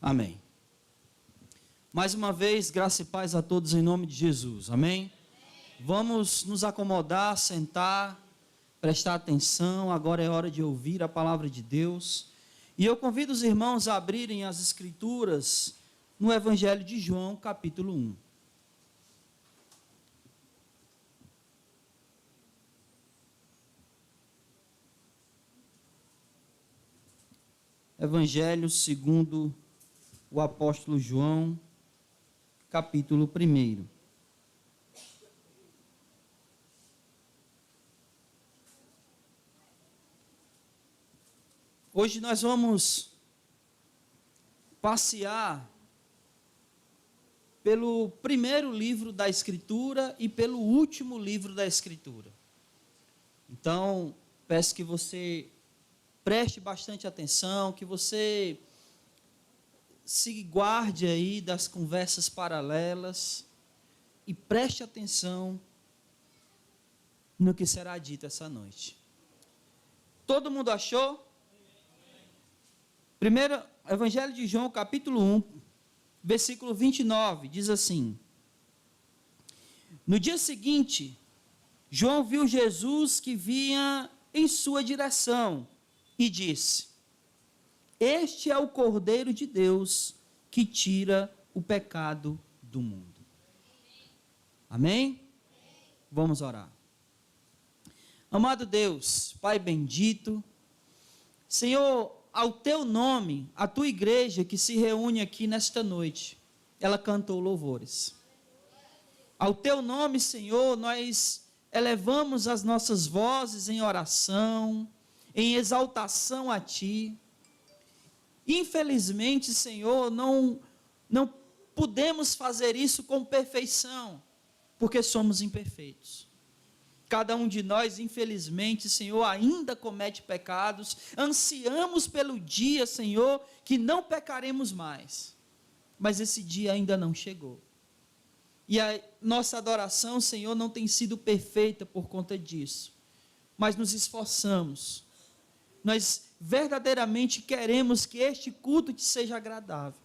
Amém. Mais uma vez, graça e paz a todos em nome de Jesus. Amém? Vamos nos acomodar, sentar, prestar atenção. Agora é hora de ouvir a palavra de Deus. E eu convido os irmãos a abrirem as Escrituras no Evangelho de João, capítulo 1. Evangelho segundo o apóstolo João, capítulo 1. Hoje nós vamos passear pelo primeiro livro da Escritura e pelo último livro da Escritura. Então, peço que você preste bastante atenção, que você se guarde aí das conversas paralelas e preste atenção no que será dito essa noite. Todo mundo achou? Primeiro, Evangelho de João, capítulo 1, versículo 29, diz assim: No dia seguinte, João viu Jesus que vinha em sua direção e disse: Este é o Cordeiro de Deus que tira o pecado do mundo. Amém? Vamos orar. Amado Deus, Pai bendito, Senhor, ao teu nome, a tua igreja que se reúne aqui nesta noite, ela cantou louvores. Ao teu nome, Senhor, nós elevamos as nossas vozes em oração, em exaltação a ti. Infelizmente, Senhor, não podemos fazer isso com perfeição, porque somos imperfeitos. Cada um de nós, infelizmente, Senhor, ainda comete pecados. Ansiamos pelo dia, Senhor, que não pecaremos mais. Mas esse dia ainda não chegou. E a nossa adoração, Senhor, não tem sido perfeita por conta disso. Mas nos esforçamos. Nós verdadeiramente queremos que este culto te seja agradável.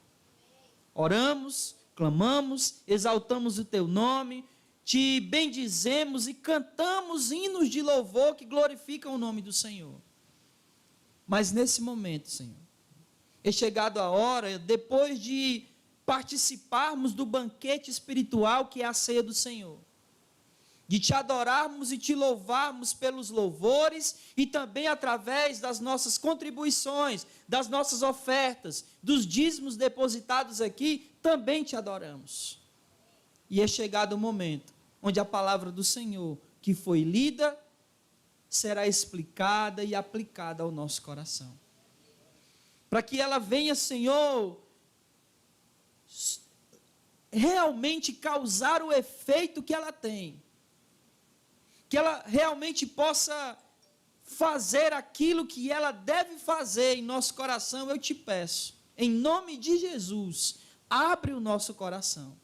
Oramos, clamamos, exaltamos o teu nome, te bendizemos e cantamos hinos de louvor que glorificam o nome do Senhor. Mas nesse momento, Senhor, é chegado a hora, depois de participarmos do banquete espiritual que é a ceia do Senhor, de te adorarmos e te louvarmos pelos louvores e também através das nossas contribuições, das nossas ofertas, dos dízimos depositados aqui, também te adoramos. E é chegado o momento onde a palavra do Senhor, que foi lida, será explicada e aplicada ao nosso coração. Para que ela venha, Senhor, realmente causar o efeito que ela tem. Que ela realmente possa fazer aquilo que ela deve fazer em nosso coração, eu te peço. Em nome de Jesus, abre o nosso coração.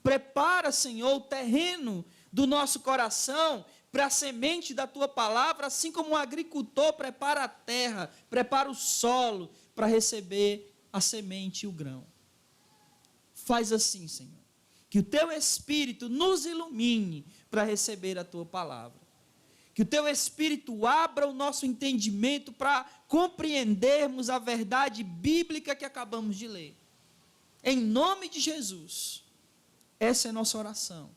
Prepara, Senhor, o terreno do nosso coração para a semente da tua palavra, assim como um agricultor prepara a terra, prepara o solo para receber a semente e o grão. Faz assim, Senhor, que o teu Espírito nos ilumine para receber a tua palavra. Que o teu Espírito abra o nosso entendimento para compreendermos a verdade bíblica que acabamos de ler. Em nome de Jesus. Essa é a nossa oração.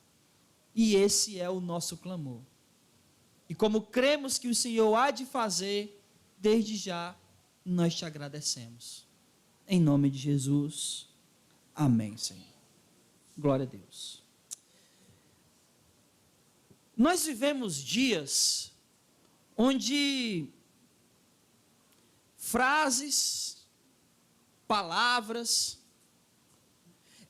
E esse é o nosso clamor. E como cremos que o Senhor há de fazer, desde já, nós te agradecemos. Em nome de Jesus. Amém, Senhor. Glória a Deus. Nós vivemos dias onde frases, palavras,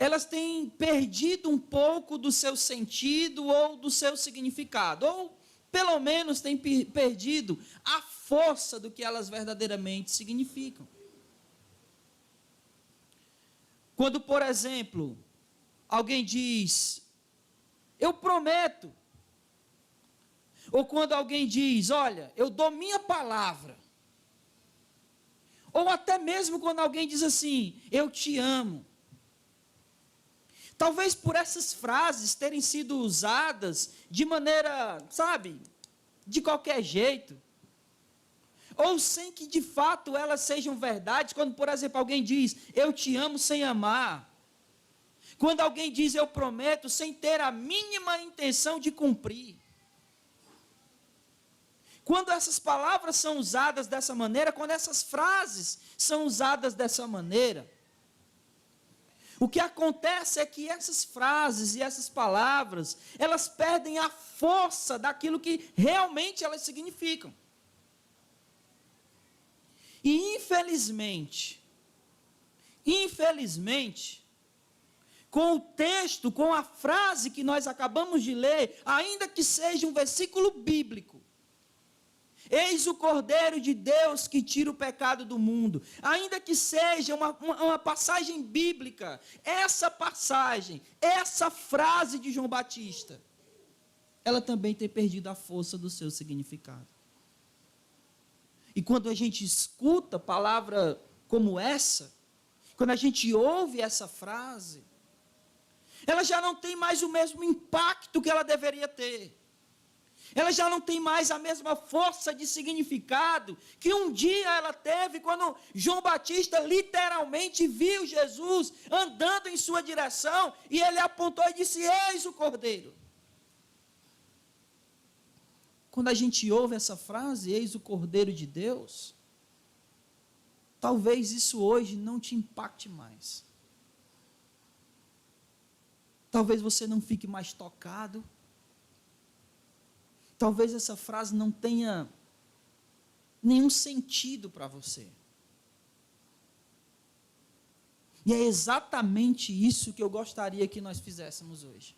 elas têm perdido um pouco do seu sentido ou do seu significado, ou pelo menos têm perdido a força do que elas verdadeiramente significam. Quando, por exemplo, alguém diz, eu prometo, ou quando alguém diz, olha, eu dou minha palavra, Ou até mesmo quando alguém diz assim, eu te amo. Talvez por essas frases terem sido usadas de maneira, sabe, de qualquer jeito. Ou sem que de fato elas sejam verdades. Quando, por exemplo, alguém diz, eu te amo sem amar. Quando alguém diz, eu prometo, sem ter a mínima intenção de cumprir. Quando essas palavras são usadas dessa maneira, quando essas frases são usadas dessa maneira, o que acontece é que essas frases e essas palavras, elas perdem a força daquilo que realmente elas significam. E infelizmente, com o texto, com a frase que nós acabamos de ler, ainda que seja um versículo bíblico, eis o Cordeiro de Deus que tira o pecado do mundo, ainda que seja uma passagem bíblica, essa passagem, essa frase de João Batista, ela também tem perdido a força do seu significado. E quando a gente escuta palavra como essa, quando a gente ouve essa frase, ela já não tem mais o mesmo impacto que ela deveria ter. Ela já não tem mais a mesma força de significado que um dia ela teve quando João Batista literalmente viu Jesus andando em sua direção e ele apontou e disse, eis o Cordeiro. Quando a gente ouve essa frase, eis o Cordeiro de Deus, talvez isso hoje não te impacte mais. Talvez você não fique mais tocado. Talvez essa frase não tenha nenhum sentido para você. E é exatamente isso que eu gostaria que nós fizéssemos hoje.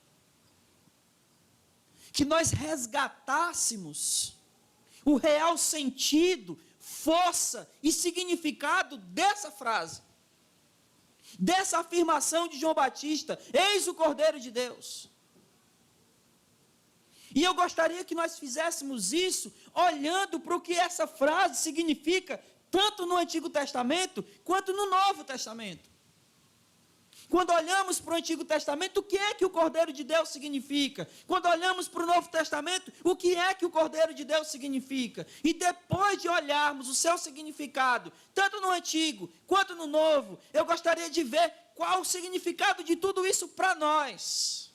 Que nós resgatássemos o real sentido, força e significado dessa frase. Dessa afirmação de João Batista, eis o Cordeiro de Deus. E eu gostaria que nós fizéssemos isso olhando para o que essa frase significa, tanto no Antigo Testamento, quanto no Novo Testamento. Quando olhamos para o Antigo Testamento, o que é que o Cordeiro de Deus significa? Quando olhamos para o Novo Testamento, o que é que o Cordeiro de Deus significa? E depois de olharmos o seu significado, tanto no Antigo quanto no Novo, eu gostaria de ver qual o significado de tudo isso para nós,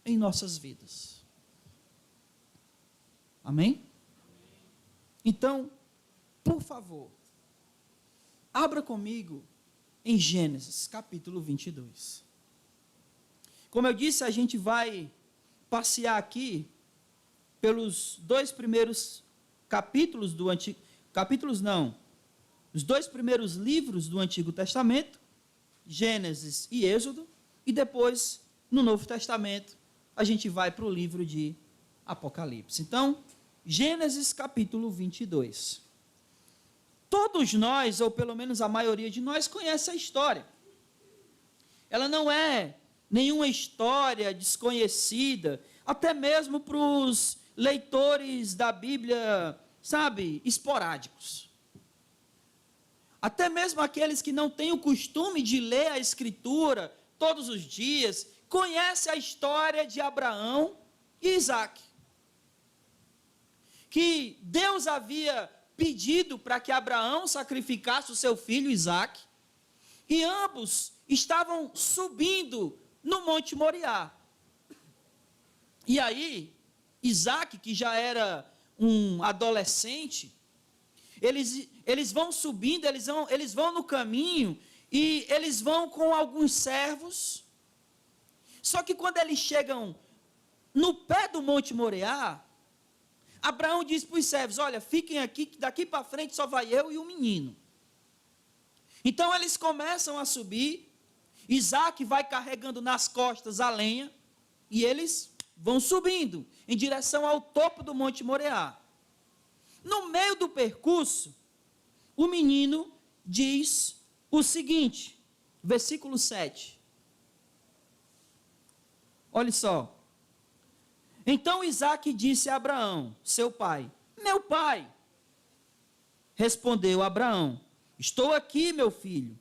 em nossas vidas. Amém? Então, por favor, abra comigo em Gênesis, capítulo 22. Como eu disse, a gente vai passear aqui pelos dois primeiros capítulos do Antigo... Capítulos não. Os dois primeiros livros do Antigo Testamento, Gênesis e Êxodo, e depois, no Novo Testamento, a gente vai para o livro de Apocalipse. Então, Gênesis capítulo 22. Todos nós, ou pelo menos a maioria de nós, conhece a história. Ela não é nenhuma história desconhecida, até mesmo para os leitores da Bíblia, sabe, esporádicos. Até mesmo aqueles que não têm o costume de ler a Escritura todos os dias, conhecem a história de Abraão e Isaque. Que Deus havia pedido para que Abraão sacrificasse o seu filho Isaque, e ambos estavam subindo no Monte Moriá. E aí, Isaque, que já era um adolescente, eles vão subindo, eles vão no caminho, e eles vão com alguns servos. Só que quando eles chegam no pé do Monte Moriá, Abraão diz para os servos, olha, fiquem aqui, que daqui para frente só vai eu e o menino. Então eles começam a subir, Isaque vai carregando nas costas a lenha, e eles vão subindo em direção ao topo do Monte Moriá. No meio do percurso, o menino diz o seguinte, versículo 7. Olha só. Então Isaque disse a Abraão, seu pai, meu pai. respondeu Abraão: estou aqui, meu filho.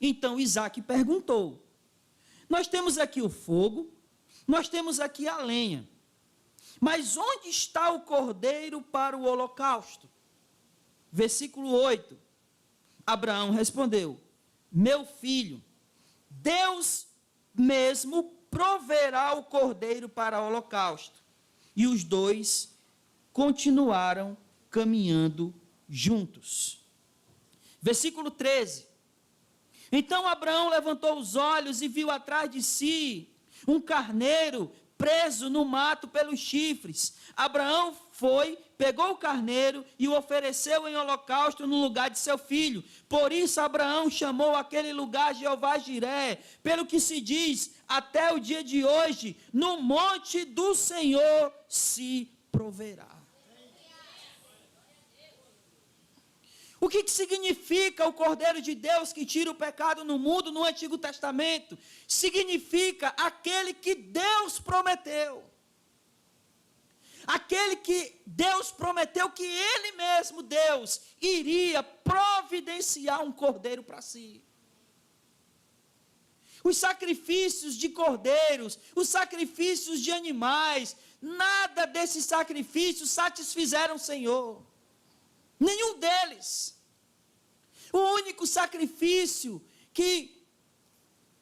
Então Isaque perguntou: nós temos aqui o fogo, nós temos aqui a lenha, mas onde está o cordeiro para o holocausto? Versículo 8. Abraão respondeu: meu filho, Deus mesmo proverá o cordeiro para o holocausto. E os dois continuaram caminhando juntos. Versículo 13. Então Abraão levantou os olhos e viu atrás de si um carneiro preso no mato pelos chifres. Abraão foi, pegou o carneiro e o ofereceu em holocausto no lugar de seu filho. Por isso Abraão chamou aquele lugar Jeová Jiré, pelo que se diz até o dia de hoje: no monte do Senhor se proverá. O que significa o Cordeiro de Deus que tira o pecado no mundo no Antigo Testamento? Significa aquele que Deus prometeu. Aquele que Deus prometeu que Ele mesmo, Deus, iria providenciar um cordeiro para si. Os sacrifícios de cordeiros, os sacrifícios de animais, nada desses sacrifícios satisfizeram o Senhor. Nenhum deles. O único sacrifício que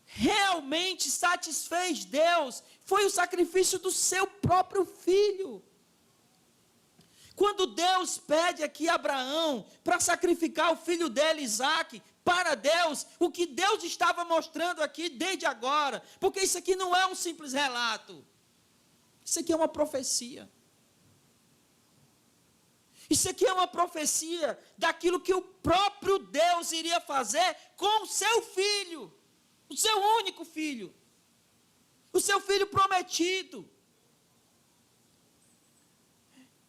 realmente satisfez Deus foi o sacrifício do seu próprio filho. Quando Deus pede aqui a Abraão para sacrificar o filho dele, Isaque, para Deus, o que Deus estava mostrando aqui desde agora, porque isso aqui não é um simples relato, isso aqui é uma profecia. Isso aqui é uma profecia daquilo que o próprio Deus iria fazer com o seu filho, o seu único filho, o seu filho prometido.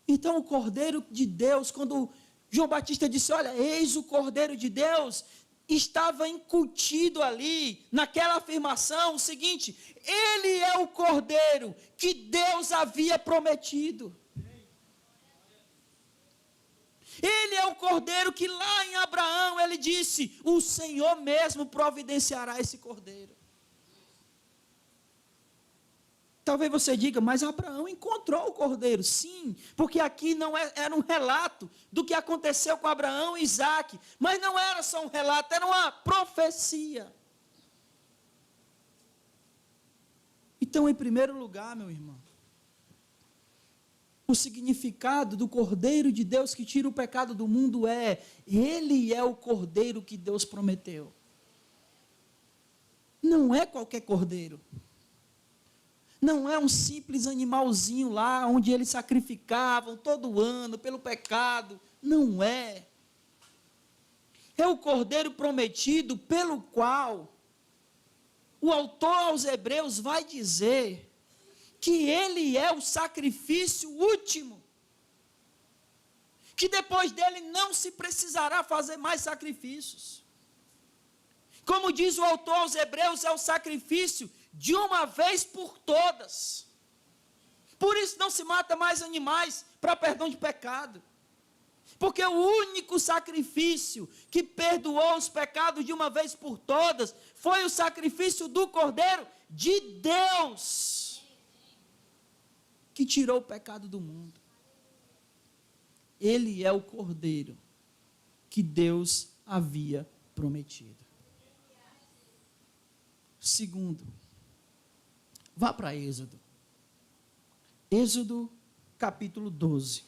Então o Cordeiro de Deus, quando João Batista disse: olha, eis o Cordeiro de Deus, estava incutido ali, naquela afirmação, o seguinte: ele é o Cordeiro que Deus havia prometido. Ele é o cordeiro que lá em Abraão ele disse: o Senhor mesmo providenciará esse cordeiro. Talvez você diga: mas Abraão encontrou o cordeiro. Sim, porque aqui não era um relato do que aconteceu com Abraão e Isaque, mas não era só um relato, era uma profecia. Então, em primeiro lugar, meu irmão, o significado do Cordeiro de Deus que tira o pecado do mundo é: ele é o Cordeiro que Deus prometeu. Não é qualquer cordeiro. Não é um simples animalzinho lá, onde eles sacrificavam todo ano pelo pecado. Não é. É o Cordeiro prometido, pelo qual o autor aos Hebreus vai dizer que ele é o sacrifício último, que depois dele não se precisará fazer mais sacrifícios. Como diz o autor aos Hebreus, é o sacrifício de uma vez por todas. Por isso não se mata mais animais para perdão de pecado, porque o único sacrifício que perdoou os pecados de uma vez por todas foi o sacrifício do Cordeiro de Deus, que tirou o pecado do mundo. Ele é o Cordeiro que Deus havia prometido. Segundo, vá para Êxodo. Êxodo capítulo 12.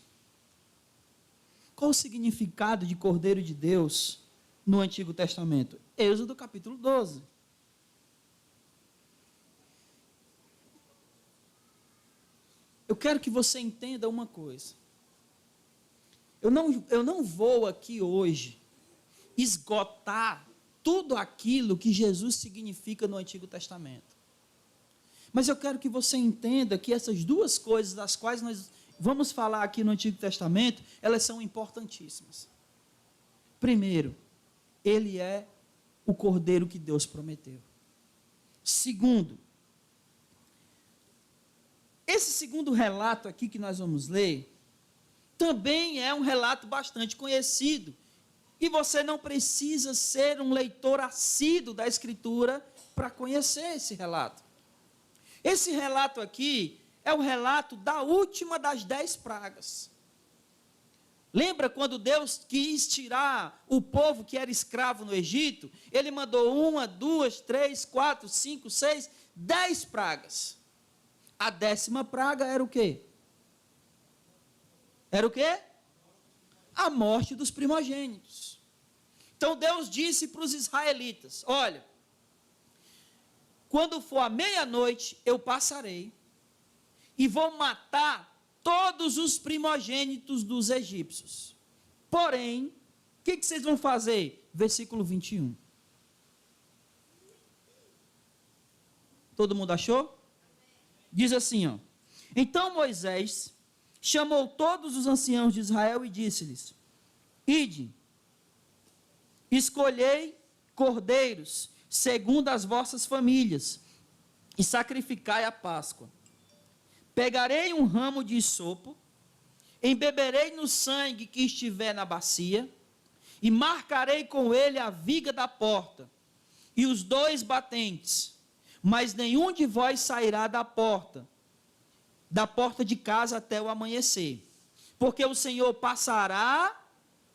Qual o significado de Cordeiro de Deus no Antigo Testamento? Êxodo capítulo 12. Eu quero que você entenda uma coisa. Eu não vou aqui hoje esgotar tudo aquilo que Jesus significa no Antigo Testamento. Mas eu quero que você entenda que essas duas coisas das quais nós vamos falar aqui no Antigo Testamento, elas são importantíssimas. Primeiro, ele é o Cordeiro que Deus prometeu. Segundo, esse segundo relato aqui que nós vamos ler, também é um relato bastante conhecido E você não precisa ser um leitor assíduo da Escritura para conhecer esse relato. Esse relato aqui é o relato da última das 10 pragas. Lembra quando Deus quis tirar o povo que era escravo no Egito? Ele mandou 1, 2, 3, 4, 5, 6, 10 pragas. A 10ª praga era o quê? Era o quê? A morte dos primogênitos. Então Deus disse para os israelitas: olha, quando for a meia-noite, eu passarei e vou matar todos os primogênitos dos egípcios. Porém, o que vocês vão fazer? Versículo 21. Todo mundo achou? Diz assim, ó. Então Moisés chamou todos os anciãos de Israel e disse-lhes: ide, escolhei cordeiros, segundo as vossas famílias, e sacrificai a Páscoa. Pegarei um ramo de hisopo, embeberei no sangue que estiver na bacia, e marcarei com ele a viga da porta, e os 2 batentes, mas nenhum de vós sairá da porta de casa até o amanhecer, porque o Senhor passará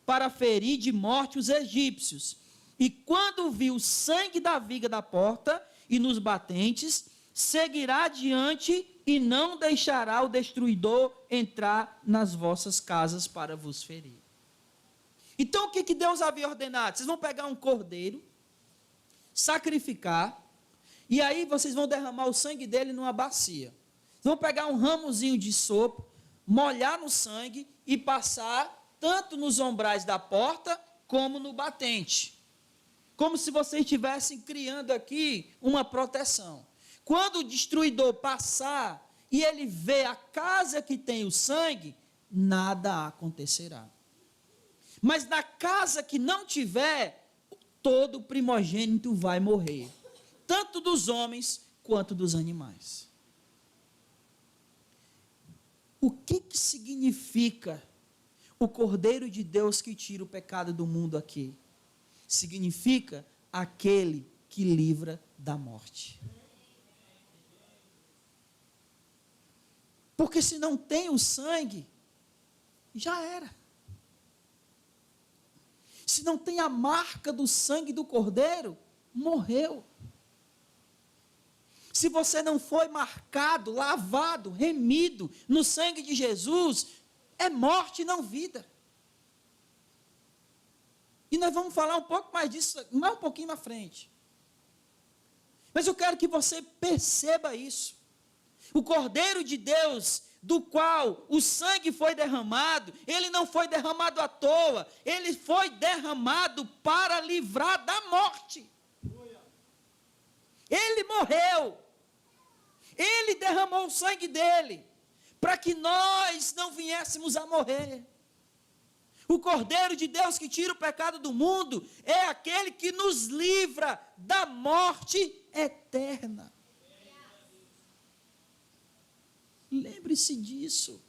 para ferir de morte os egípcios. E quando viu o sangue da viga da porta e nos batentes, seguirá adiante e não deixará o destruidor entrar nas vossas casas para vos ferir. Então o que Deus havia ordenado? Vocês vão pegar um cordeiro, sacrificar, e aí vocês vão derramar o sangue dele numa bacia. Vocês vão pegar um ramozinho de sopo, molhar no sangue e passar tanto nos ombrais da porta como no batente. Como se vocês estivessem criando aqui uma proteção. Quando o destruidor passar e ele vê a casa que tem o sangue, nada acontecerá. Mas na casa que não tiver, todo primogênito vai morrer, tanto dos homens quanto dos animais. O que significa o Cordeiro de Deus que tira o pecado do mundo aqui? Significa aquele que livra da morte. Porque se não tem o sangue, já era. Se não tem a marca do sangue do Cordeiro, morreu. Se você não foi marcado, lavado, remido no sangue de Jesus, é morte e não vida. E nós vamos falar um pouco mais disso, mais um pouquinho na frente. Mas eu quero que você perceba isso. O Cordeiro de Deus, do qual o sangue foi derramado, ele não foi derramado à toa, ele foi derramado para livrar da morte. Ele morreu. Ele derramou o sangue dele, para que nós não viéssemos a morrer. O Cordeiro de Deus que tira o pecado do mundo é aquele que nos livra da morte eterna. Lembre-se disso.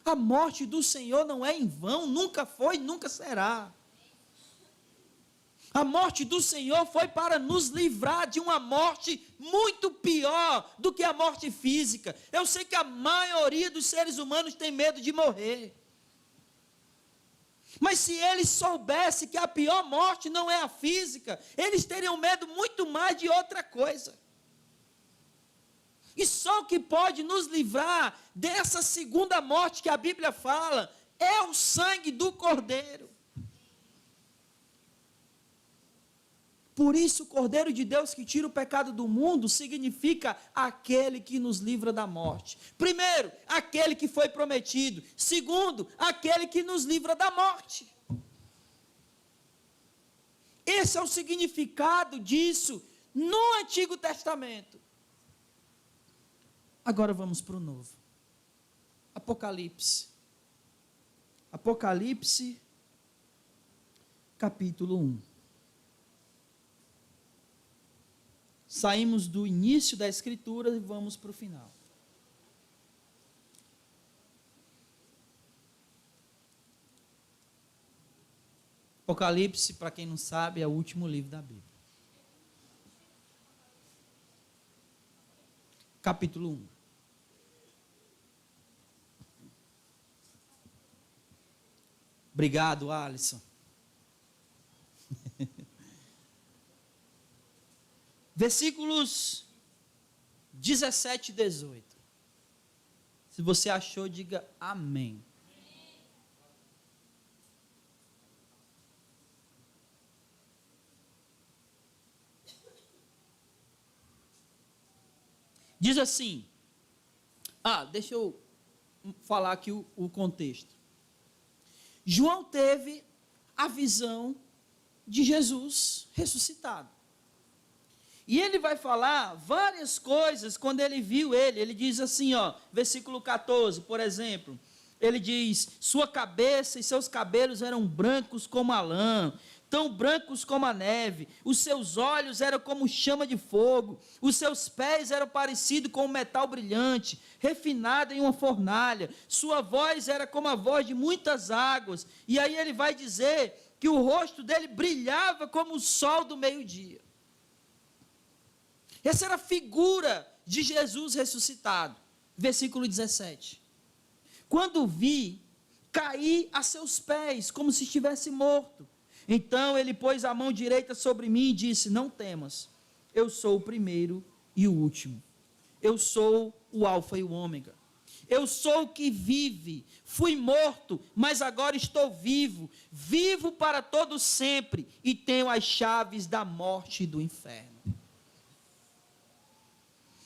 A morte do Senhor não é em vão, nunca foi, nunca será. A morte do Senhor foi para nos livrar de uma morte muito pior do que a morte física. Eu sei que a maioria dos seres humanos tem medo de morrer. Mas se eles soubessem que a pior morte não é a física, eles teriam medo muito mais de outra coisa. E só o que pode nos livrar dessa segunda morte que a Bíblia fala é o sangue do Cordeiro. Por isso, o Cordeiro de Deus que tira o pecado do mundo significa aquele que nos livra da morte. Primeiro, aquele que foi prometido. Segundo, aquele que nos livra da morte. Esse é o significado disso no Antigo Testamento. Agora vamos para o Novo. Apocalipse. Apocalipse, capítulo 1. Saímos do início da Escritura e vamos para o final. Apocalipse, para quem não sabe, é o último livro da Bíblia. Capítulo 1. Obrigado, Alisson. Versículos 17 e 18. Se você achou, diga amém. Diz assim, deixa eu falar aqui o contexto. João teve a visão de Jesus ressuscitado. E ele vai falar várias coisas quando ele viu ele. Ele diz assim, versículo 14, por exemplo. Ele diz, sua cabeça e seus cabelos eram brancos como a lã, tão brancos como a neve. Os seus olhos eram como chama de fogo. Os seus pés eram parecidos com um metal brilhante, refinado em uma fornalha. Sua voz era como a voz de muitas águas. E aí ele vai dizer que o rosto dele brilhava como o sol do meio-dia. Essa era a figura de Jesus ressuscitado. Versículo 17. Quando vi, caí a seus pés, como se estivesse morto. Então ele pôs a mão direita sobre mim e disse, não temas, eu sou o primeiro e o último. Eu sou o alfa e o ômega. Eu sou o que vive. Fui morto, mas agora estou vivo. Vivo para todo sempre e tenho as chaves da morte e do inferno.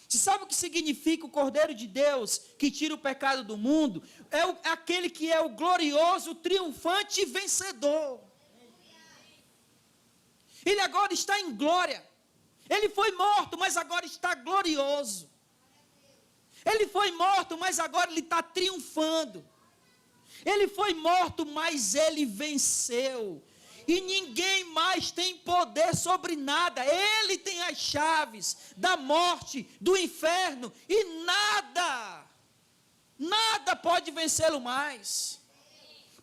Você sabe o que significa o Cordeiro de Deus que tira o pecado do mundo? É aquele que é o glorioso, triunfante e vencedor. Ele agora está em glória. Ele foi morto, mas agora está glorioso. Ele foi morto, mas agora ele está triunfando. Ele foi morto, mas ele venceu. E ninguém mais tem poder sobre nada. Ele tem as chaves da morte, do inferno. E nada pode vencê-lo mais.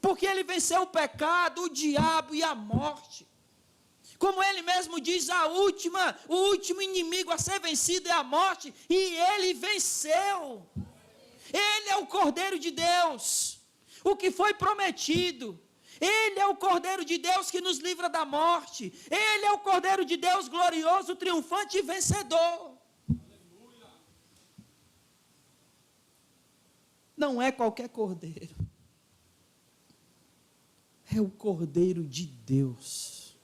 Porque ele venceu o pecado, o diabo e a morte. Como ele mesmo diz, o último inimigo a ser vencido é a morte. E ele venceu. Ele é o Cordeiro de Deus. O que foi prometido. Ele é o Cordeiro de Deus que nos livra da morte. Ele é o Cordeiro de Deus glorioso, triunfante e vencedor. Não é qualquer cordeiro. É o Cordeiro de Deus.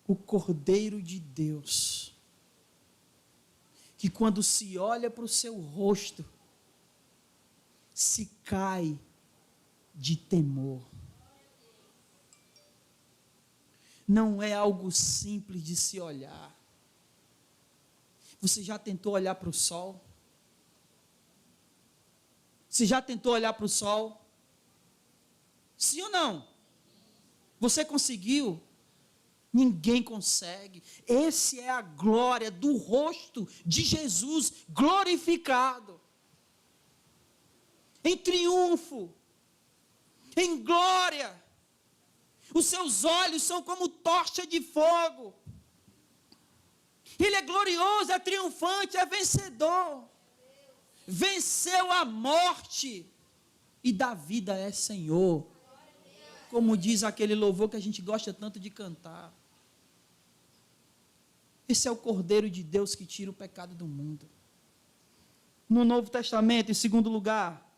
O Cordeiro de Deus. Que quando se olha para o seu rosto, se cai de temor. Não é algo simples de se olhar. Você já tentou olhar para o sol? Você já tentou olhar para o sol? Sim ou não? Você conseguiu? Ninguém consegue. Essa é a glória do rosto de Jesus glorificado. Em triunfo, em glória. Os seus olhos são como tocha de fogo. Ele é glorioso, é triunfante, é vencedor. Venceu a morte e da vida é Senhor. Como diz aquele louvor que a gente gosta tanto de cantar. Esse é o Cordeiro de Deus que tira o pecado do mundo. No Novo Testamento, em segundo lugar,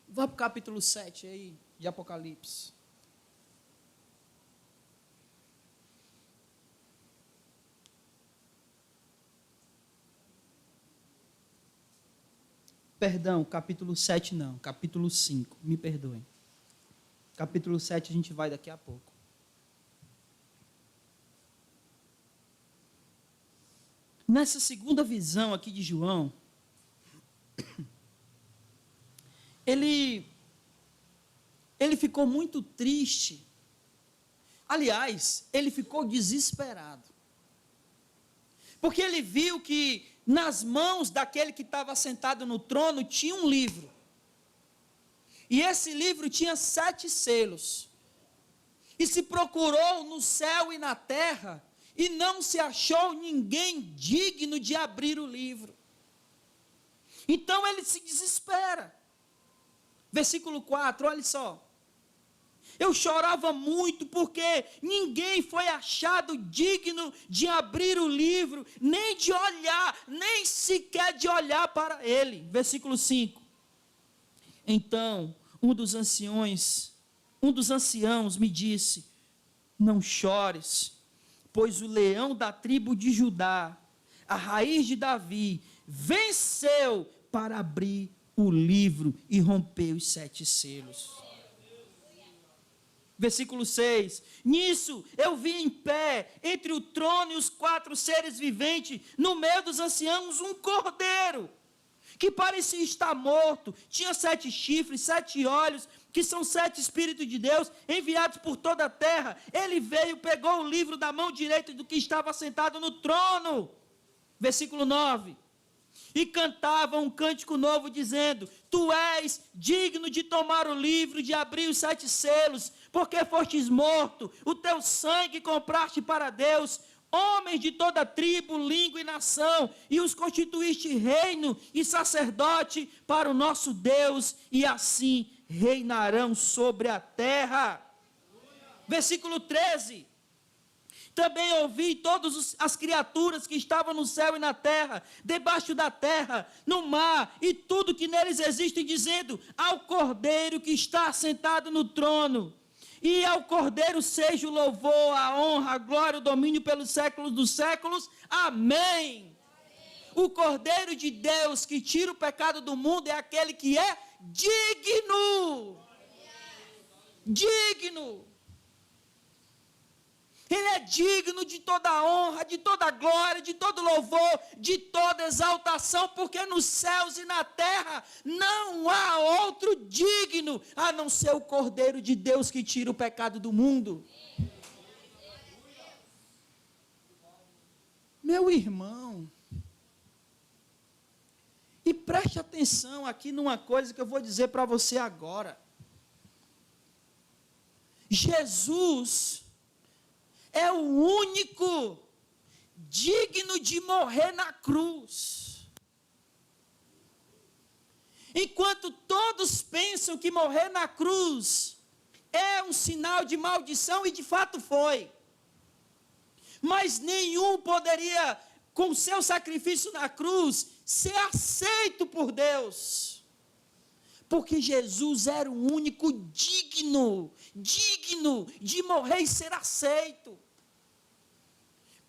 vá para o capítulo 7 aí, de Apocalipse. Perdão, capítulo 7 não, capítulo 5, me perdoem. Capítulo 7 a gente vai daqui a pouco. Nessa segunda visão aqui de João, ele ficou muito triste. Aliás, ele ficou desesperado. Porque ele viu que nas mãos daquele que estava sentado no trono tinha um livro. E esse livro tinha 7 selos. E se procurou no céu e na terra, e não se achou ninguém digno de abrir o livro. Então ele se desespera. Versículo 4, olha só. Eu chorava muito porque ninguém foi achado digno de abrir o livro, nem de olhar, nem sequer de olhar para ele. Versículo 5. Então, um dos anciãos me disse: não chores, pois o leão da tribo de Judá, a raiz de Davi, venceu para abrir o livro e romper os 7 selos. Versículo 6, nisso eu vi em pé, entre o trono e os 4 seres viventes, no meio dos anciãos, um cordeiro, que parecia estar morto, tinha 7 chifres, 7 olhos, que são 7 Espíritos de Deus, enviados por toda a terra. Ele veio, pegou o livro da mão direita do que estava sentado no trono. Versículo 9, e cantava um cântico novo, dizendo: tu és digno de tomar o livro, de abrir os 7 selos, porque fostes morto, o teu sangue compraste para Deus, homens de toda tribo, língua e nação, e os constituíste reino e sacerdote para o nosso Deus, e assim reinarão sobre a terra. Versículo 13, também ouvi todas as criaturas que estavam no céu e na terra, debaixo da terra, no mar, e tudo que neles existe, dizendo: ao Cordeiro que está sentado no trono, e ao Cordeiro seja o louvor, a honra, a glória, o domínio pelos séculos dos séculos. Amém. O Cordeiro de Deus que tira o pecado do mundo é aquele que é digno. Digno. Ele é digno de toda honra, de toda glória, de todo louvor, de toda exaltação, porque nos céus e na terra não há outro digno, a não ser o Cordeiro de Deus que tira o pecado do mundo. Meu irmão, e preste atenção aqui numa coisa que eu vou dizer para você agora. Jesus é o único digno de morrer na cruz. Enquanto todos pensam que morrer na cruz é um sinal de maldição, e de fato foi. Mas nenhum poderia, com seu sacrifício na cruz, ser aceito por Deus. Porque Jesus era o único digno de morrer e ser aceito.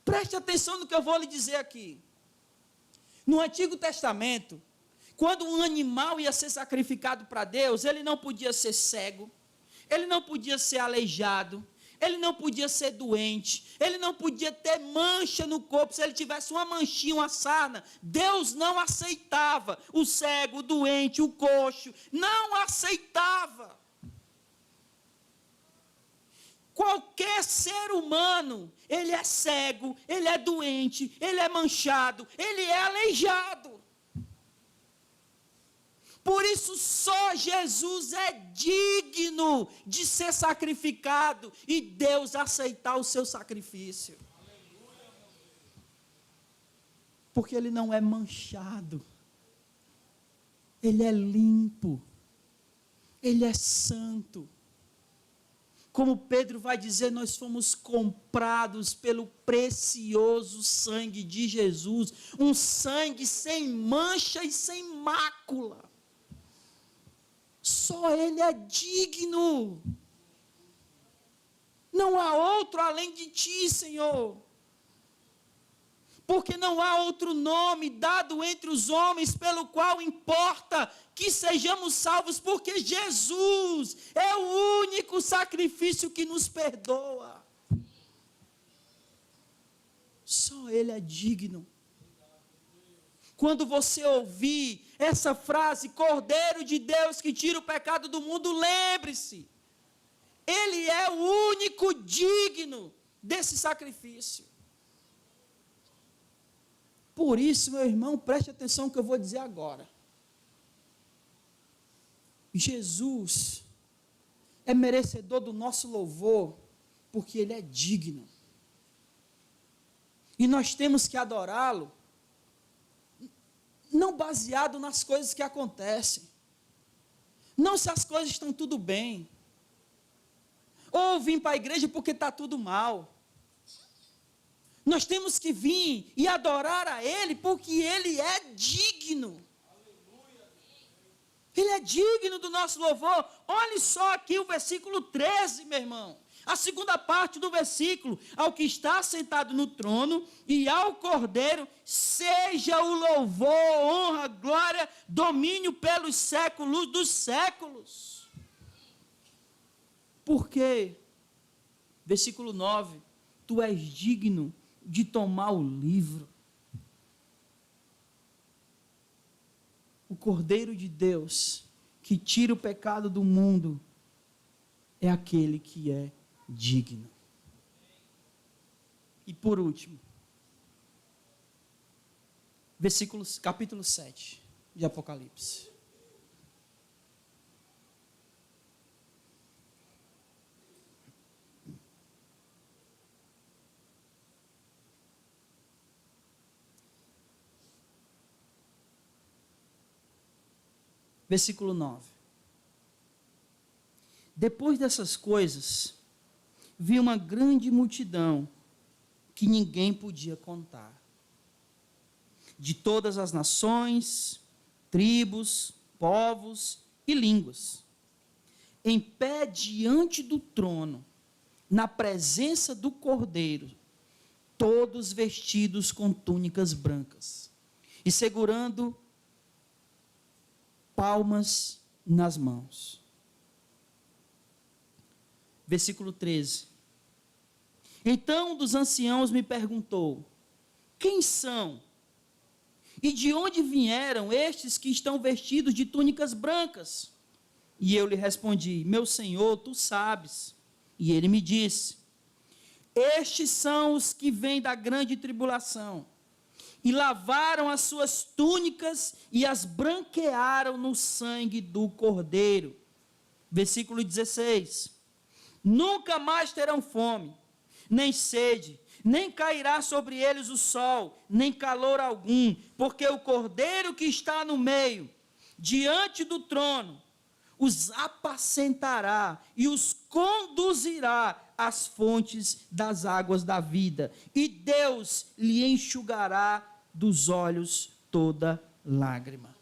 Preste atenção no que eu vou lhe dizer aqui. No Antigo Testamento, quando um animal ia ser sacrificado para Deus, ele não podia ser cego, ele não podia ser aleijado, ele não podia ser doente, ele não podia ter mancha no corpo. Se ele tivesse uma manchinha, uma sarna, Deus não aceitava. O cego, o doente, o coxo, não aceitava. Qualquer ser humano, ele é cego, ele é doente, ele é manchado, ele é aleijado. Por isso só Jesus é digno de ser sacrificado e Deus aceitar o seu sacrifício. Porque ele não é manchado, ele é limpo, ele é santo. Como Pedro vai dizer, nós fomos comprados pelo precioso sangue de Jesus, um sangue sem mancha e sem mácula. Só Ele é digno. Não há outro além de Ti, Senhor. Porque não há outro nome dado entre os homens pelo qual importa que sejamos salvos, porque Jesus é o único sacrifício que nos perdoa. Só Ele é digno. Quando você ouvir essa frase, Cordeiro de Deus que tira o pecado do mundo, lembre-se, Ele é o único digno desse sacrifício. Por isso, meu irmão, preste atenção no que eu vou dizer agora. Jesus é merecedor do nosso louvor, porque Ele é digno. E nós temos que adorá-lo, não baseado nas coisas que acontecem, não se as coisas estão tudo bem, ou vim para a igreja porque está tudo mal. Nós temos que vir e adorar a Ele, porque Ele é digno. Ele é digno do nosso louvor. Olhe só aqui o versículo 13, meu irmão. A segunda parte do versículo: ao que está sentado no trono e ao Cordeiro, seja o louvor, honra, glória, domínio pelos séculos dos séculos. Por quê? Versículo 9: tu és digno de tomar o livro. O Cordeiro de Deus, que tira o pecado do mundo, é aquele que é digno. E por último, capítulo 7 de Apocalipse. Versículo 9. Depois dessas coisas, vi uma grande multidão que ninguém podia contar, de todas as nações, tribos, povos e línguas, em pé diante do trono, na presença do Cordeiro, todos vestidos com túnicas brancas, e segurando palmas nas mãos. Versículo 13. Então um dos anciãos me perguntou: quem são? E de onde vieram estes que estão vestidos de túnicas brancas? E eu lhe respondi: meu senhor, tu sabes. E ele me disse: estes são os que vêm da grande tribulação, e lavaram as suas túnicas e as branquearam no sangue do Cordeiro. Versículo 16. Nunca mais terão fome, nem sede, nem cairá sobre eles o sol, nem calor algum, porque o Cordeiro que está no meio, diante do trono, os apacentará e os conduzirá às fontes das águas da vida, e Deus lhe enxugará dos olhos toda lágrima.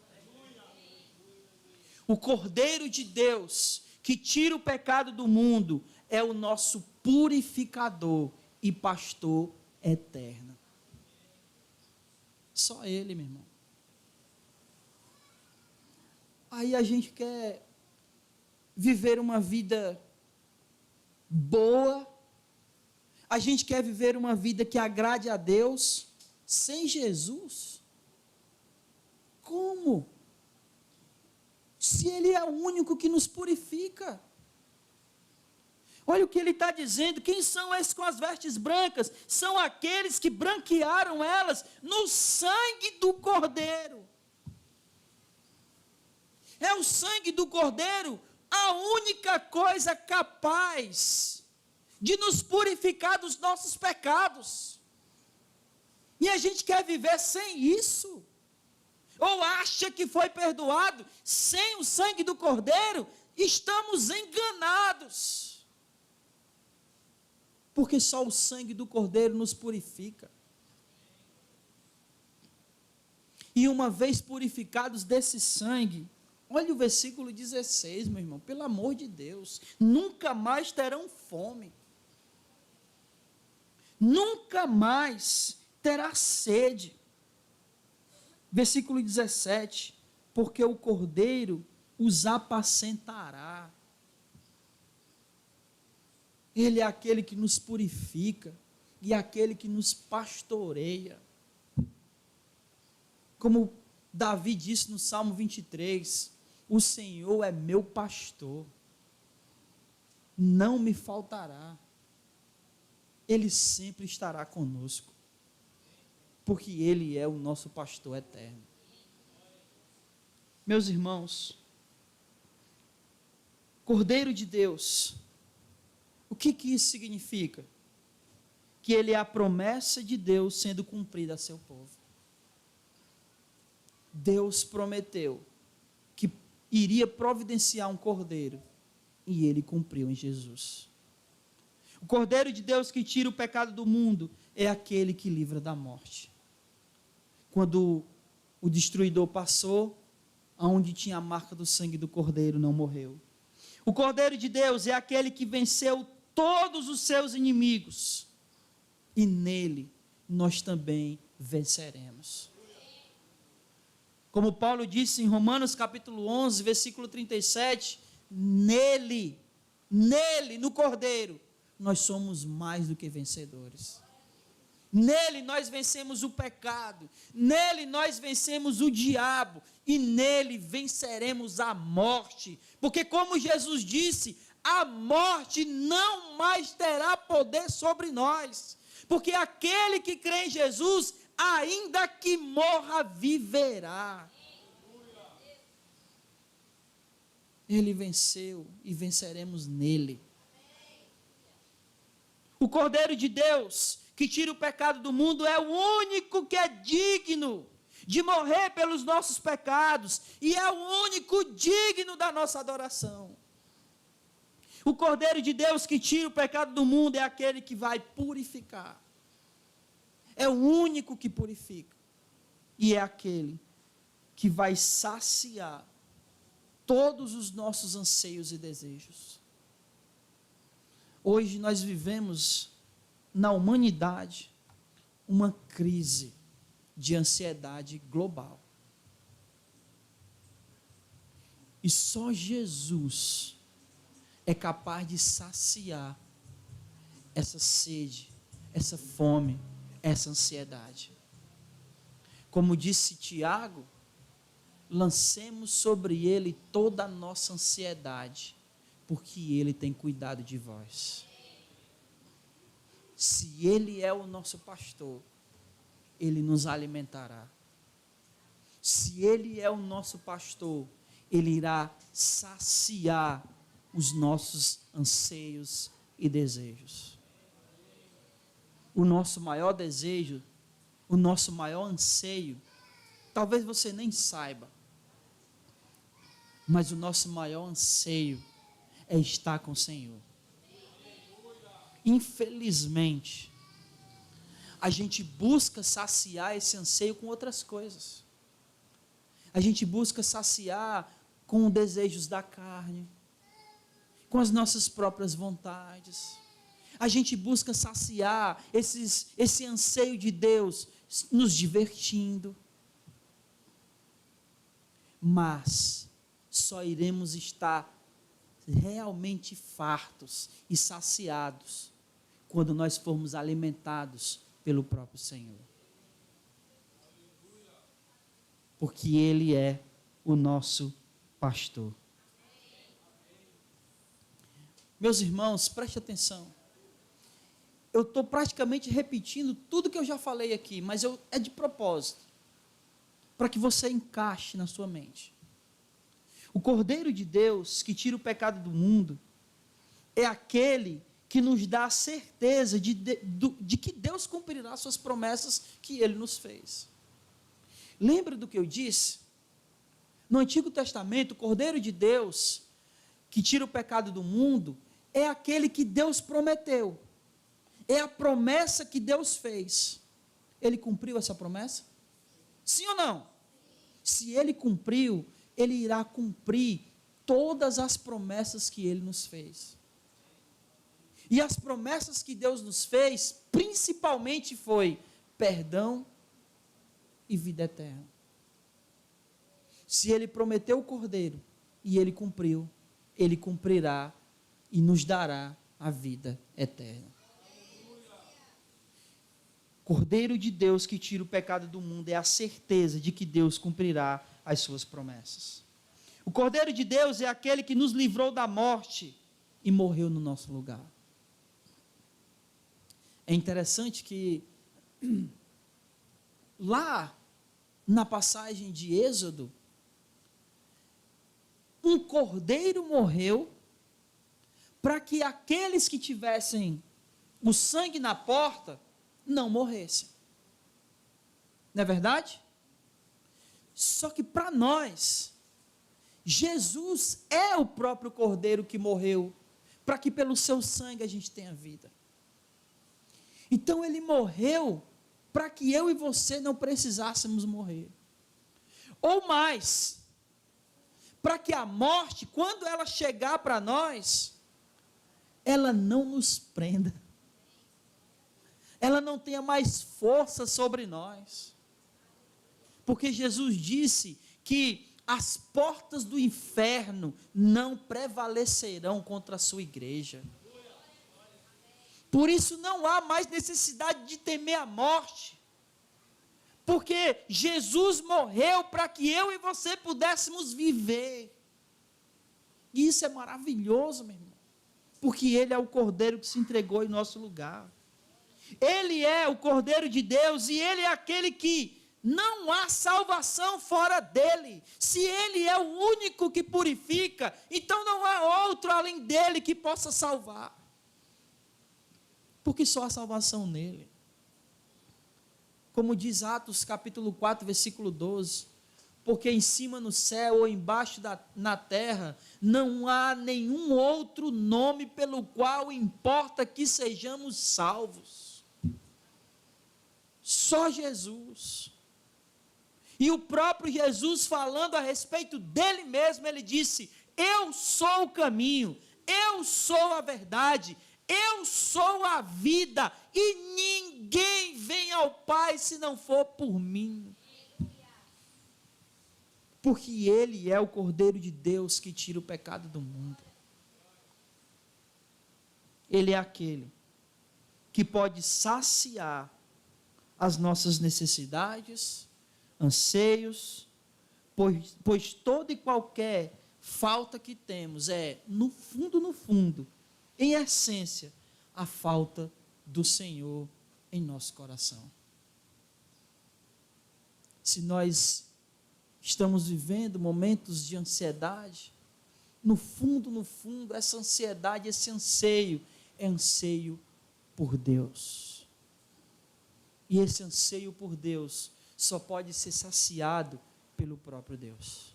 O Cordeiro de Deus, que tira o pecado do mundo, é o nosso purificador e pastor eterno. Só Ele, meu irmão. Aí a gente quer viver uma vida boa, a gente quer viver uma vida que agrade a Deus, sem Jesus. Como? Se Ele é o único que nos purifica. Olha o que ele está dizendo: quem são esses com as vestes brancas? São aqueles que branquearam elas no sangue do Cordeiro. É o sangue do Cordeiro a única coisa capaz de nos purificar dos nossos pecados. E a gente quer viver sem isso? Ou acha que foi perdoado sem o sangue do Cordeiro? Estamos enganados. Porque só o sangue do Cordeiro nos purifica. E uma vez purificados desse sangue, olha o versículo 16, meu irmão, pelo amor de Deus, nunca mais terão fome, nunca mais terá sede. Versículo 17, porque o Cordeiro os apacentará. Ele é aquele que nos purifica e aquele que nos pastoreia. Como Davi disse no Salmo 23, o Senhor é meu pastor, não me faltará. Ele sempre estará conosco, porque Ele é o nosso pastor eterno. Meus irmãos, Cordeiro de Deus. O que isso significa? Que ele é a promessa de Deus sendo cumprida a seu povo. Deus prometeu que iria providenciar um cordeiro, e ele cumpriu em Jesus. O Cordeiro de Deus que tira o pecado do mundo é aquele que livra da morte. Quando o destruidor passou, aonde tinha a marca do sangue do Cordeiro, não morreu. O Cordeiro de Deus é aquele que venceu todos os seus inimigos, e nele nós também venceremos. Como Paulo disse em Romanos capítulo 11, versículo 37, nele, no Cordeiro, nós somos mais do que vencedores. Nele nós vencemos o pecado, nele nós vencemos o diabo, e nele venceremos a morte, porque como Jesus disse, a morte não mais terá poder sobre nós, porque aquele que crê em Jesus, ainda que morra, viverá. Ele venceu e venceremos nele. O Cordeiro de Deus, que tira o pecado do mundo, é o único que é digno de morrer pelos nossos pecados, e é o único digno da nossa adoração. O Cordeiro de Deus que tira o pecado do mundo é aquele que vai purificar. É o único que purifica. E é aquele que vai saciar todos os nossos anseios e desejos. Hoje nós vivemos na humanidade uma crise de ansiedade global. E só Jesus é capaz de saciar essa sede, essa fome, essa ansiedade. Como disse Tiago, lancemos sobre ele toda a nossa ansiedade, porque ele tem cuidado de vós. Se ele é o nosso pastor, ele nos alimentará. Se ele é o nosso pastor, ele irá saciar os nossos anseios e desejos. O nosso maior desejo, o nosso maior anseio, talvez você nem saiba, mas o nosso maior anseio é estar com o Senhor. Infelizmente, a gente busca saciar esse anseio com outras coisas. A gente busca saciar com desejos da carne, com as nossas próprias vontades. A gente busca saciar esse anseio de Deus nos divertindo. Mas só iremos estar realmente fartos e saciados quando nós formos alimentados pelo próprio Senhor. Porque Ele é o nosso pastor. Meus irmãos, preste atenção. Eu estou praticamente repetindo tudo que eu já falei aqui, mas é de propósito, para que você encaixe na sua mente. O Cordeiro de Deus, que tira o pecado do mundo, é aquele que nos dá a certeza de que Deus cumprirá suas promessas que Ele nos fez. Lembra do que eu disse? No Antigo Testamento, o Cordeiro de Deus, que tira o pecado do mundo, é aquele que Deus prometeu. É a promessa que Deus fez. Ele cumpriu essa promessa? Sim ou não? Se Ele cumpriu, Ele irá cumprir todas as promessas que Ele nos fez. E as promessas que Deus nos fez, principalmente foi perdão e vida eterna. Se Ele prometeu o Cordeiro e Ele cumpriu, Ele cumprirá e nos dará a vida eterna. Cordeiro de Deus que tira o pecado do mundo é a certeza de que Deus cumprirá as suas promessas. O Cordeiro de Deus é aquele que nos livrou da morte e morreu no nosso lugar. É interessante que lá na passagem de Êxodo, um cordeiro morreu para que aqueles que tivessem o sangue na porta não morressem. Não é verdade? Só que para nós, Jesus é o próprio Cordeiro que morreu, para que pelo seu sangue a gente tenha vida. Então ele morreu para que eu e você não precisássemos morrer. Ou mais, para que a morte, quando ela chegar para nós, ela não nos prenda. Ela não tenha mais força sobre nós. Porque Jesus disse que as portas do inferno não prevalecerão contra a sua igreja. Por isso não há mais necessidade de temer a morte. Porque Jesus morreu para que eu e você pudéssemos viver. E isso é maravilhoso, meu irmão. Porque Ele é o Cordeiro que se entregou em nosso lugar. Ele é o Cordeiro de Deus e Ele é aquele que não há salvação fora dele. Se Ele é o único que purifica, então não há outro além dele que possa salvar. Porque só há salvação nele. Como diz Atos capítulo 4, versículo 12. Porque em cima no céu ou embaixo na terra, não há nenhum outro nome pelo qual importa que sejamos salvos. Só Jesus. E o próprio Jesus, falando a respeito dele mesmo, ele disse: eu sou o caminho, eu sou a verdade, eu sou a vida, e ninguém vem ao Pai se não for por mim. Porque Ele é o Cordeiro de Deus que tira o pecado do mundo. Ele é aquele que pode saciar as nossas necessidades, anseios, pois toda e qualquer falta que temos é, no fundo, em essência, a falta do Senhor em nosso coração. Se nós estamos vivendo momentos de ansiedade, no fundo, essa ansiedade, esse anseio, é anseio por Deus. E esse anseio por Deus só pode ser saciado pelo próprio Deus.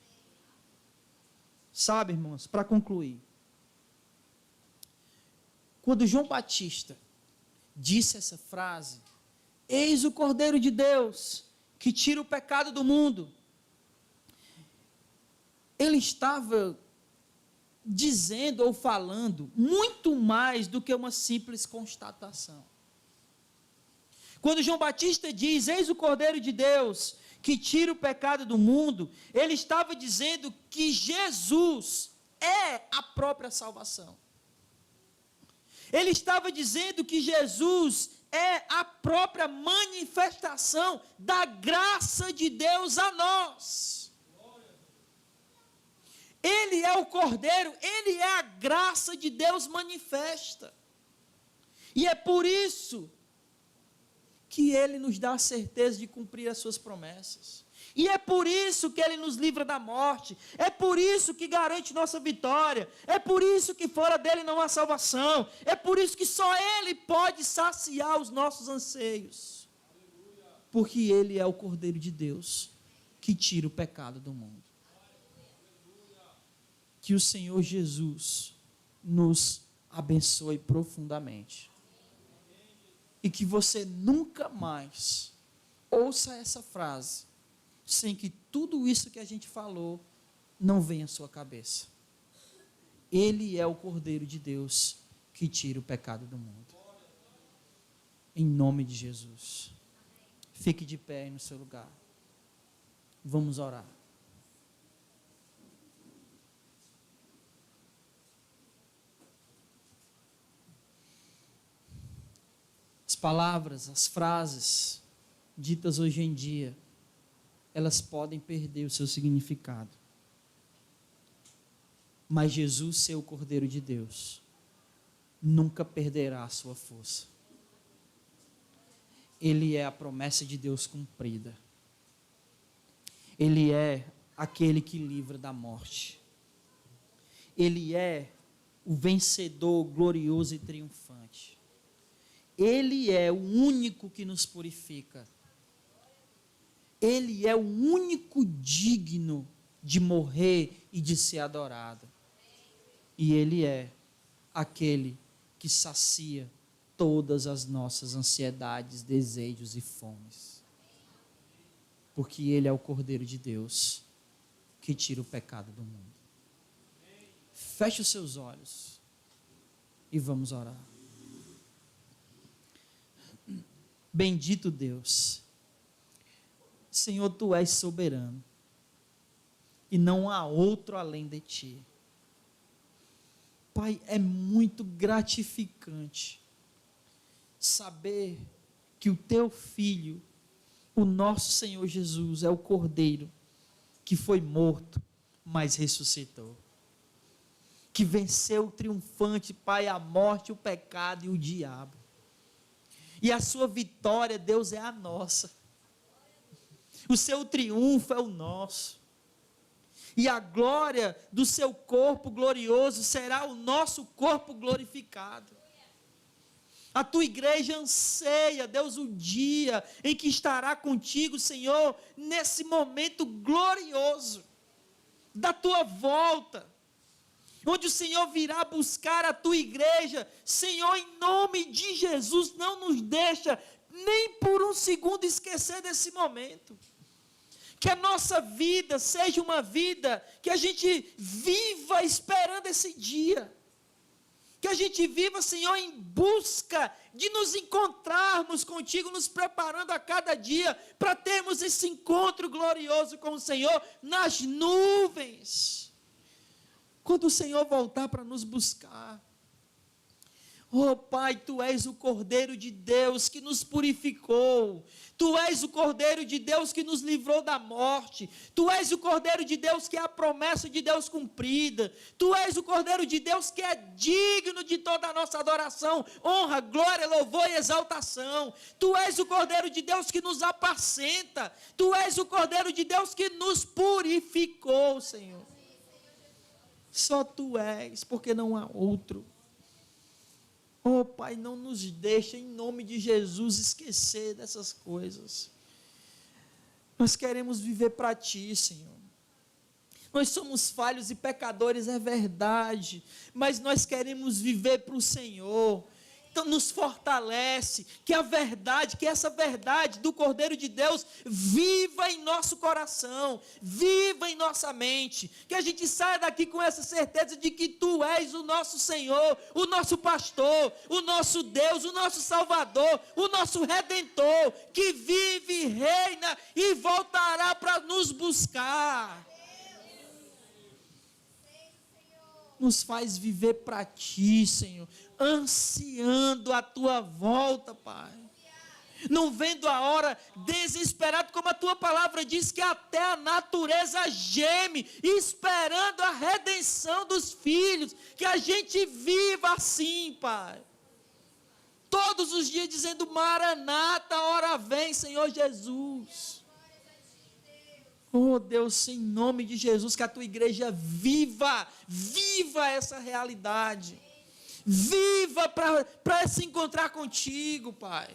Sabe, irmãos, para concluir, quando João Batista disse essa frase, eis o Cordeiro de Deus, que tira o pecado do mundo, ele estava dizendo ou falando muito mais do que uma simples constatação. Quando João Batista diz, eis o Cordeiro de Deus, que tira o pecado do mundo, ele estava dizendo que Jesus é a própria salvação. Ele estava dizendo que Jesus é a própria manifestação da graça de Deus a nós. Ele é o Cordeiro, Ele é a graça de Deus manifesta. E é por isso que Ele nos dá a certeza de cumprir as suas promessas. E é por isso que Ele nos livra da morte. É por isso que garante nossa vitória. É por isso que fora dEle não há salvação. É por isso que só Ele pode saciar os nossos anseios. Porque Ele é o Cordeiro de Deus que tira o pecado do mundo. Que o Senhor Jesus nos abençoe profundamente. E que você nunca mais ouça essa frase, sem que tudo isso que a gente falou não venha à sua cabeça. Ele é o Cordeiro de Deus que tira o pecado do mundo. Em nome de Jesus. Fique de pé aí no seu lugar. Vamos orar. As palavras, as frases ditas hoje em dia, elas podem perder o seu significado. Mas Jesus, ser o Cordeiro de Deus, nunca perderá a sua força. Ele é a promessa de Deus cumprida. Ele é aquele que livra da morte. Ele é o vencedor, glorioso e triunfante. Ele é o único que nos purifica. Ele é o único digno de morrer e de ser adorado. E Ele é aquele que sacia todas as nossas ansiedades, desejos e fomes. Porque Ele é o Cordeiro de Deus que tira o pecado do mundo. Feche os seus olhos e vamos orar. Bendito Deus, Senhor, Tu és soberano e não há outro além de Ti. Pai, é muito gratificante saber que o Teu Filho, o nosso Senhor Jesus, é o Cordeiro que foi morto, mas ressuscitou. Que venceu triunfante, Pai, a morte, o pecado e o diabo. E a sua vitória, Deus, é a nossa. O seu triunfo é o nosso. E a glória do seu corpo glorioso será o nosso corpo glorificado. A tua igreja anseia, Deus, o dia em que estará contigo, Senhor, nesse momento glorioso da tua volta, onde o Senhor virá buscar a tua igreja. Senhor, em nome de Jesus, não nos deixa nem por um segundo esquecer desse momento. Que a nossa vida seja uma vida que a gente viva esperando esse dia. Que a gente viva, Senhor, em busca de nos encontrarmos contigo, nos preparando a cada dia para termos esse encontro glorioso com o Senhor nas nuvens. Quando o Senhor voltar para nos buscar. Oh Pai, Tu és o Cordeiro de Deus que nos purificou. Tu és o Cordeiro de Deus que nos livrou da morte. Tu és o Cordeiro de Deus que é a promessa de Deus cumprida. Tu és o Cordeiro de Deus que é digno de toda a nossa adoração, honra, glória, louvor e exaltação. Tu és o Cordeiro de Deus que nos apacenta. Tu és o Cordeiro de Deus que nos purificou, Senhor. Só Tu és, porque não há outro. Oh Pai, não nos deixa em nome de Jesus esquecer dessas coisas. Nós queremos viver para Ti, Senhor. Nós somos falhos e pecadores, é verdade, mas nós queremos viver para o Senhor. Então nos fortalece, que a verdade, que essa verdade do Cordeiro de Deus viva em nosso coração, viva em nossa mente, que a gente saia daqui com essa certeza de que Tu és o nosso Senhor, o nosso pastor, o nosso Deus, o nosso Salvador, o nosso Redentor, que vive, reina e voltará para nos buscar. Nos faz viver para Ti, Senhor, ansiando a Tua volta, Pai. Não vendo a hora, desesperado, como a Tua palavra diz, que até a natureza geme, esperando a redenção dos filhos, que a gente viva assim, Pai. Todos os dias dizendo, Maranata, a hora vem, Senhor Jesus. Oh Deus, em nome de Jesus, que a Tua igreja viva essa realidade, viva para se encontrar contigo, Pai,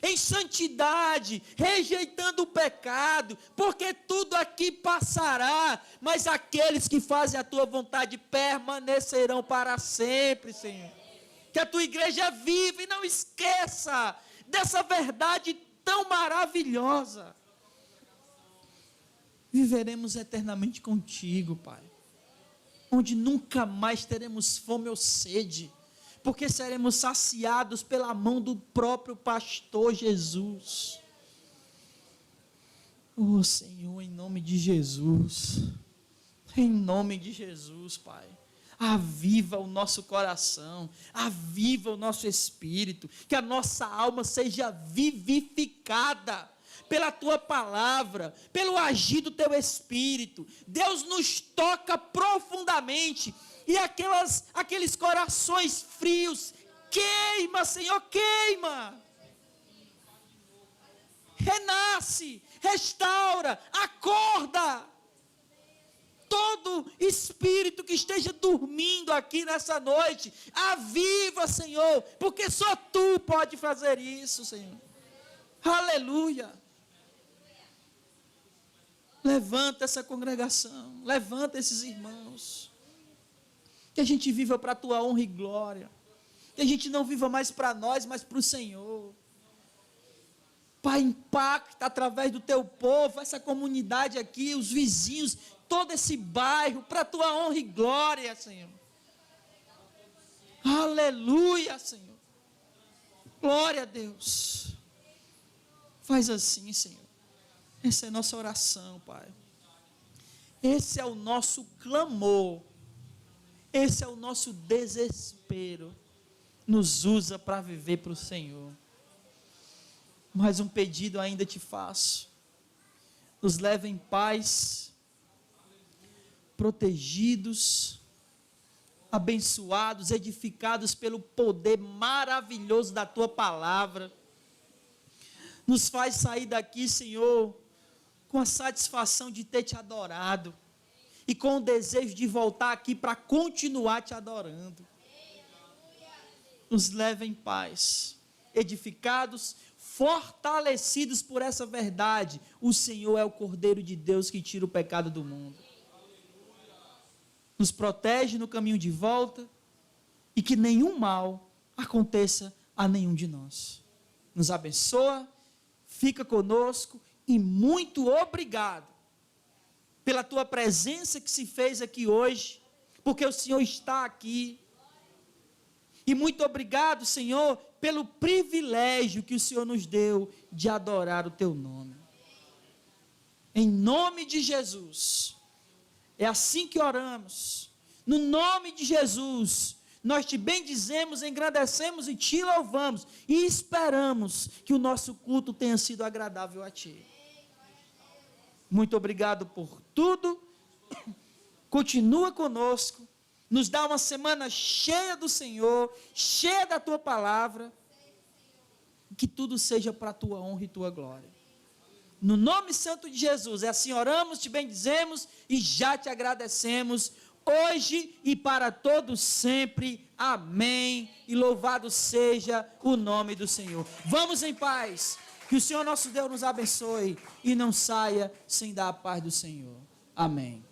em santidade, rejeitando o pecado, porque tudo aqui passará, mas aqueles que fazem a Tua vontade permanecerão para sempre, Senhor. Que a Tua igreja viva e não esqueça dessa verdade tão maravilhosa. Viveremos eternamente contigo, Pai, onde nunca mais teremos fome ou sede, porque seremos saciados pela mão do próprio pastor Jesus. Oh Senhor, em nome de Jesus, Pai, aviva o nosso coração, aviva o nosso espírito, que a nossa alma seja vivificada pela Tua palavra, pelo agir do Teu Espírito. Deus nos toca profundamente, e aqueles corações frios, queima, Senhor, queima, renasce, restaura, acorda, todo espírito que esteja dormindo aqui nessa noite, aviva, Senhor, porque só Tu pode fazer isso, Senhor. Aleluia. Levanta essa congregação, levanta esses irmãos, que a gente viva para a Tua honra e glória, que a gente não viva mais para nós, mas para o Senhor. Pai, impacta através do Teu povo, essa comunidade aqui, os vizinhos, todo esse bairro, para a Tua honra e glória, Senhor. Aleluia, Senhor. Glória a Deus. Faz assim, Senhor. Essa é a nossa oração, Pai. Esse é o nosso clamor. Esse é o nosso desespero. Nos usa para viver para o Senhor. Mais um pedido ainda te faço. Nos leva em paz, protegidos, abençoados, edificados pelo poder maravilhoso da Tua palavra. Nos faz sair daqui, Senhor, com a satisfação de ter Te adorado e com o desejo de voltar aqui para continuar Te adorando. Nos leva em paz, edificados, fortalecidos por essa verdade. O Senhor é o Cordeiro de Deus que tira o pecado do mundo. Nos protege no caminho de volta e que nenhum mal aconteça a nenhum de nós. Nos abençoa, fica conosco e muito obrigado pela Tua presença que se fez aqui hoje, porque o Senhor está aqui. E muito obrigado, Senhor, pelo privilégio que o Senhor nos deu de adorar o Teu nome. Em nome de Jesus. É assim que oramos. No nome de Jesus, nós Te bendizemos, engrandecemos e Te louvamos. E esperamos que o nosso culto tenha sido agradável a Ti. Muito obrigado por tudo. Continua conosco. Nos dá uma semana cheia do Senhor, cheia da Tua palavra. Que tudo seja para a Tua honra e Tua glória. No nome santo de Jesus, é assim oramos, Te bendizemos e já Te agradecemos, hoje e para todos sempre. Amém. E louvado seja o nome do Senhor. Vamos em paz. Que o Senhor nosso Deus nos abençoe e não saia sem dar a paz do Senhor. Amém.